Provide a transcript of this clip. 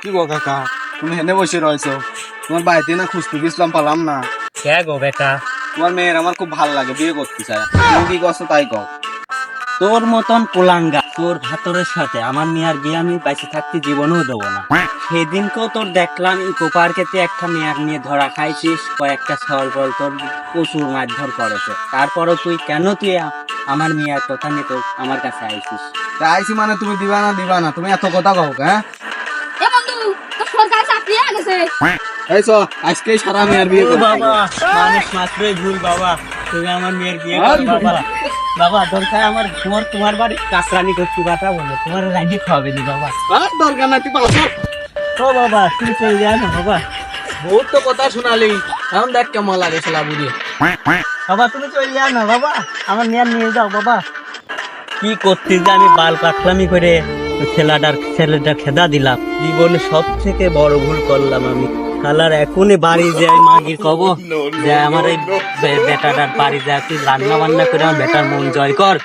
কি গো কাকা, তুমি হেনে বসে রয়েছো? তোমার বাড়িতে না খুঁজতে গেছিলাম, পালাম না। কে গো বেটা? তোমার মেয়ের আমার খুব ভালো লাগে, বিয়ে করতে চায়। তুমি কি করছো তাই কও। তোর মতন পোলাঙ্গা তোর ভাতরের সাথে আমার মেয়ের বিয়ে আমি বাইসে থাকতে জীবনেও দেবো না। সেদিনকেও তোর দেখলাম ইকো পার্কেতে একটা মেয়ার নিয়ে ধরা খাইছিস, কয়েকটা ছল বল তোর প্রচুর মারধর করেছে। তারপরও তুই আমার মেয়ের কথা নিয়ে তো আমার কাছে আইছিস। তা আইসি মানে তুমি দিবা না, তুমি এত কথা কও। হ্যাঁ এ বন্ধু, তোর সরকারি চাকরি হয়ে গেছে। এই চো, আজকেই সারা মেয়ের বিয়ে ও করতে বাবা, হবে। মানুষ মাত্রই ভুল বাবা। তুমি আমার মেয়ের বিয়ে আর করো বাবা। বাবা দরকার আমার তোমার বাড়ি কাকরানি করতে পাঠাবো না, তোমার রাজি খাওয়াবে নি বাবা। আর দরকার নাই, তুই পালাস। ও বাবা তুমি চলে যাও না বাবা। বহুত তো কথা শোনালি, এখন দেখ কেমন লাগে শালা বুড়ি। বাবা তুমি চলে যাও না বাবা, আমার মেয়ের নিয়ে যাও বাবা। কি করতে যে আমি বাল পাকলামি করে ওই ছেলেটার খেদা দিলাম, জীবনে সব থেকে বড় ভুল করলাম আমি। কালার এখনই বাড়ি যাই মাগির কব যে আমার এই বেটাটার বাড়ি যায়, তুই রান্না বান্না করে আমার বেটার মন জয় কর।